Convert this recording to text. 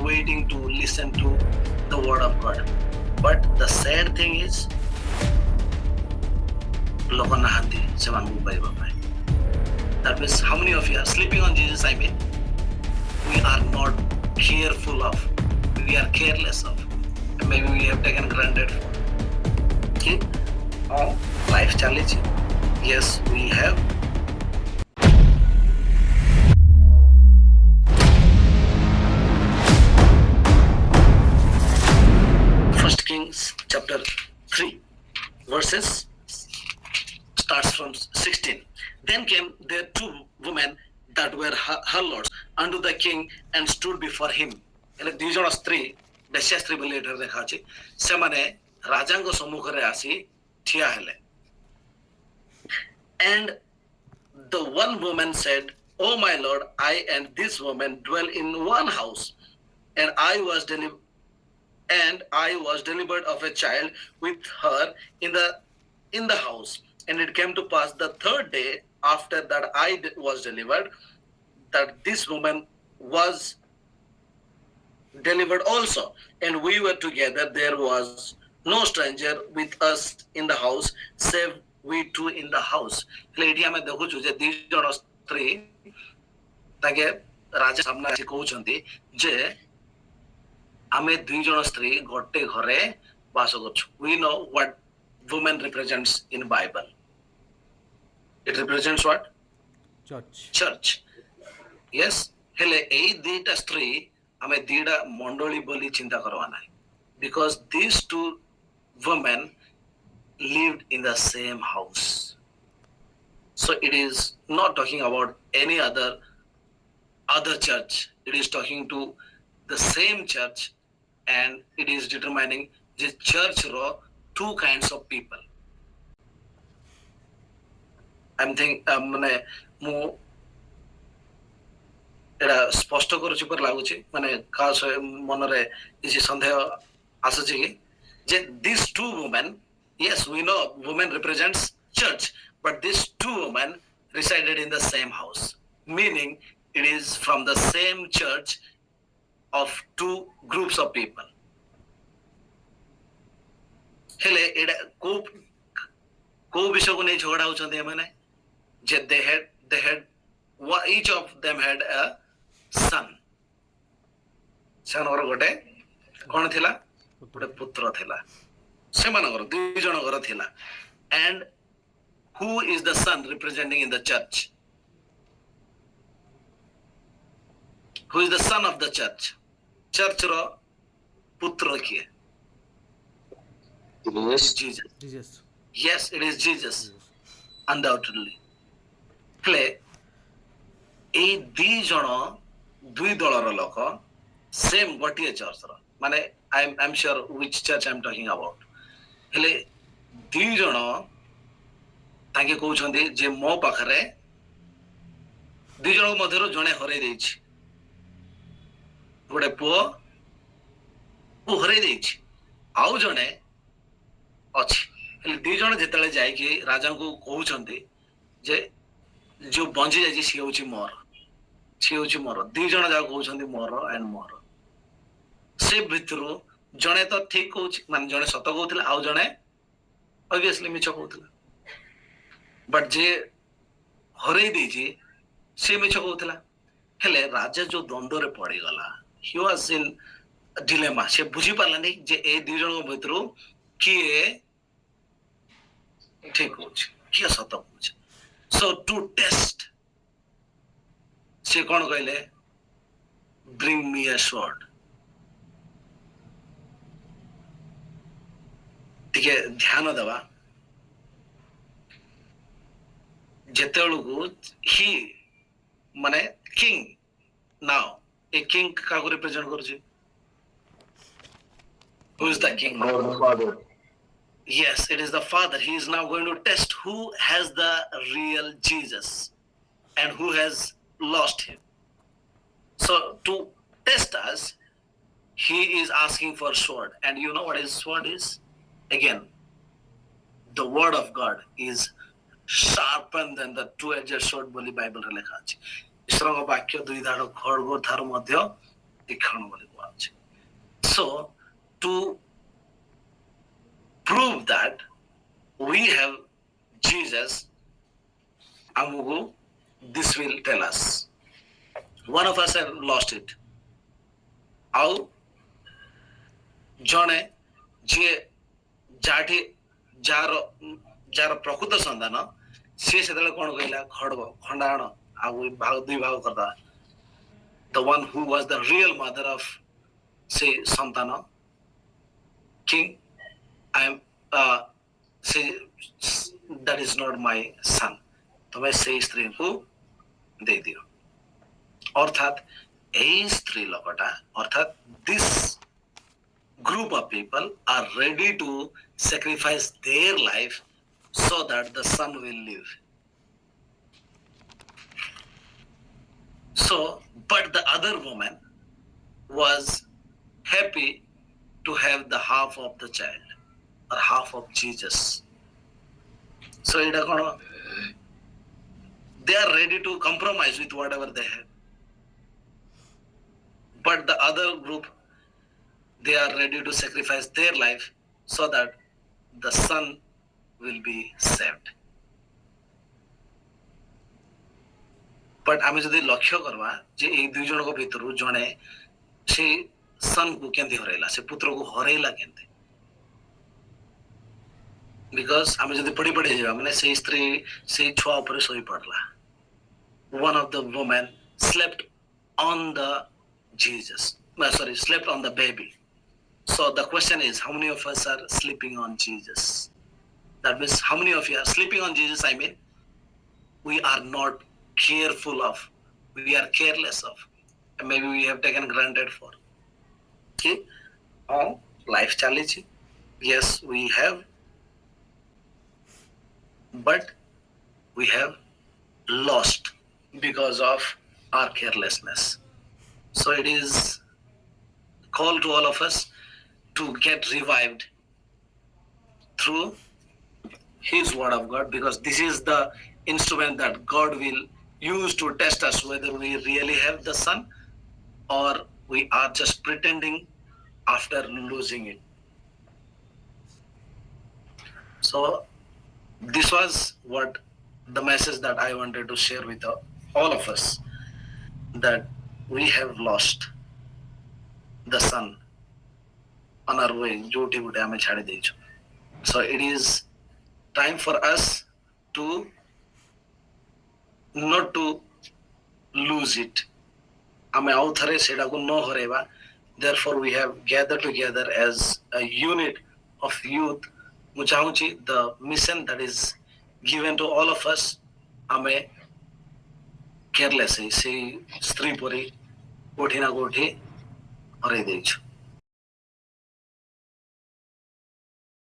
waiting to listen to the word of God. But the sad thing is, loka nahanti semanku paiba pai. That means how many of you are sleeping on Jesus? I mean, we are not careful of, we are careless of, and maybe we have taken granted for. Okay? Life challenge. Yes, we have. First Kings chapter 3 verses starts from 16. Then came there two women that were her lords unto the king and stood before him. એટલે ଦି ଜଣ ସ୍ତ୍ରୀ ବେଶ୍ୟା ସ୍ତ୍ରୀ ବୋଲି ଏଠାରେ ଦେଖାଉଛି ସେମାନେ ରାଜାଙ୍କ ସମ୍ମୁଖରେ ଆସି ଠିଆ ହେଲେ. And the one woman said, "O my lord, I and this woman dwell in one house, and I was delivered of a child with her in the house. And it came to pass the third day after that I was delivered, that this woman was delivered also, and we were together. There was no stranger with us in the house, save we two in the house." ଏଠି ଆମେ ଦେଖୁଛୁ ଯେ ଦି ଜଣ ସ୍ତ୍ରୀ ତାଙ୍କେ ରାଜା ସାମ୍ନାରେ ଆସି କହୁଛନ୍ତି ଯେ ଆମେ ଦୁଇ ଜଣ ସ୍ତ୍ରୀ ଗୋଟେ ଘରେ ବାସ କରୁଛୁ. We know what woman represents in Bible. It represents what? Church. Yes. ହେଲେ ଏଇ ଦିଟା ସ୍ତ୍ରୀ ଆମେ ଦିଟା ମଣ୍ଡଳୀ ବୋଲି ଚିନ୍ତା କରିବା ନାହିଁ. Because these two women lived in the same house. So it is not talking about any other church. It is talking to the same church, and it is determining the church ro two kinds of people. I'm thinking ମାନେ ମୁଁ ଏଟା ସ୍ପଷ୍ଟ କରୁଛି ପରି ଲାଗୁଛି ମାନେ କାହା ମନରେ କିଛି ସନ୍ଦେହ ଆସୁଛି କି ଯେ these two women, yes, we know women represents church, but these two women resided in the same house, meaning it is from the same church of two groups of people. ହେଲେ ଏଟା କୋଉ ବିଷୟକୁ ନେଇ ଝଗଡ଼ା ହଉଛନ୍ତି ଏମାନେ ଯେ they had each of them had a son. ସେମାନଙ୍କର ଗୋଟେ କଣ ଥିଲା? ଗୋଟେ ପୁତ୍ର ଥିଲା. ସେମାନଙ୍କର ଦୁଇ ଜଣଙ୍କର ଥିଲା. And who is the son representing in the church? Who is the son of the church? Church ର ପୁତ୍ର କିଏ? It is Jesus. Yes, it is Jesus. Undoubtedly. ହେଲେ ଏଇ ଦି ଜଣ ଦୁଇ ଦଳର ଲୋକ ସେମ୍ ଗୋଟିଏ ଚର୍ଚ୍ଚର ମାନେ I'm sure which church I'm talking about. ହେଲେ ଦି ଜଣ ତାଙ୍କେ କହୁଛନ୍ତି ଯେ ମୋ ପାଖରେ ଦି ଜଣଙ୍କ ମଧ୍ୟରୁ ଜଣେ ହରେଇ ଦେଇଛି. ଗୋଟେ ପୁଅ ହରେଇ ଦେଇଛି, ଆଉ ଜଣେ ଅଛି. ହେଲେ ଦି ଜଣ ଯେତେବେଳେ ଯାଇକି ରାଜାଙ୍କୁ କହୁଛନ୍ତି ଯେ ଯୋଉ ବଞ୍ଚି ଯାଇଛି ସିଏ ହଉଛି ମୋର. ଦି ଜଣ ଯାକ କହୁଛନ୍ତି ମୋର and ମୋର. ସେ ଭିତରୁ ଜଣେ ତ ଠିକ କହୁଛି, ମାନେ ଜଣେ ସତ କହୁଥିଲା, ଆଉ ଜଣେ obviously ମିଛ କହୁଥିଲା. ବଟ୍ ଯିଏ ହରେଇ ଦେଇଛି ସେ ମିଛ କହୁଥିଲା. ହେଲେ ରାଜା ଯୋଉ ଦ୍ୱନ୍ଦ୍ୱରେ ପଡିଗଲା, he was in dilemma. ସେ ବୁଝି ପାରିଲାନି ଯେ ଏ ଦି ଜଣଙ୍କ ଭିତରୁ କିଏ ଠିକ କହୁଛି, କିଏ ସତ କହୁଛି. So to test, ସେ କଣ କହିଲେ? Bring me a sword. ଟିକେ ଧ୍ୟାନ ଦେବା. ଯେତେବେଳକୁ he ମାନେ king, now a king କାହାକୁ represent କରୁଛି? Who is the king? God the Father. Yes, it is the Father. He is now going to test who has the real Jesus and who has lost him. So to test us, he is asking for sword. And you know what his sword is? Again, the word of God is sharper than the two-edged sword ବୋଲି ବାଇବଲରେ ଲେଖା ଅଛି. ଈଶ୍ୱରଙ୍କ ବାକ୍ୟ ଦୁଇ ଧାର ଖଡ୍ଗ ଠାରୁ ମଧ୍ୟ তীক্ষ্ণ বলে କୁହାଯାଉଛି। So to prove that we have Jesus, ଆମକୁ this will tell us. One of us have lost it. ଆଉ ଜଣେ ଯିଏ ଯାଠି ଯାହାର ପ୍ରକୃତ ସନ୍ତାନ ସିଏ ସେତେବେଳେ କଣ କହିଲା, ଖଣ୍ଡାଣ ଆଉ ଦୁଇ ଭାଗ କରିଦେବା। The one who was the real mother of ସେ ସନ୍ତାନ, king, I am ସେ that is not my son, ତମେ ସେଇ ସ୍ତ୍ରୀଙ୍କୁ ଦେଇଦିଅ। ଅର୍ଥାତ୍ এই ସ୍ତ୍ରୀ ଲୋକଟା, ଅର୍ଥାତ୍ this group of people are ready to sacrifice their life so that the son will live. So, but the other woman was happy to have the half of the child or half of Jesus. So, they are ready to compromise with whatever they have. But the other group, they are ready to sacrifice their life so that the son will be saved. But ଆମେ ଯଦି ଲକ୍ଷ୍ୟ କରିବା ଯେ ଏଇ ଦୁଇ ଜଣଙ୍କ ଭିତରୁ ଜଣେ ସେ ସନ୍କୁ କେମିତି ହରେଇଲା, ସେ ପୁତ୍ରକୁ ହରେଇଲା କେମିତି? ବିକଜ ଆମେ ଯଦି ପଢି ଯିବା ମାନେ ସେଇ ସ୍ତ୍ରୀ ସେଇ ଛୁଆ ଉପରେ ଶୋଇ ପଡିଲା। One of the women slept on the slept on the baby. So the question is, how many of us are sleeping on Jesus? That means how many of you are sleeping on Jesus? I mean, we are not careful of, we are careless of, and maybe we have taken granted for. Okay, life challenge, yes we have, but we have lost because of our carelessness. So it is call to all of us to get revived through His word of God, because this is the instrument that God will use to test us whether we really have the Son or we are just pretending after losing it. So this was what the message that I wanted to share with all of us, that we have lost the Son on our way. So it is time for us to not to lose it. Therefore we have gathered together as a unit of youth. The mission that is given to all of us, ame careless sei stree pori koti na koti harai deichu.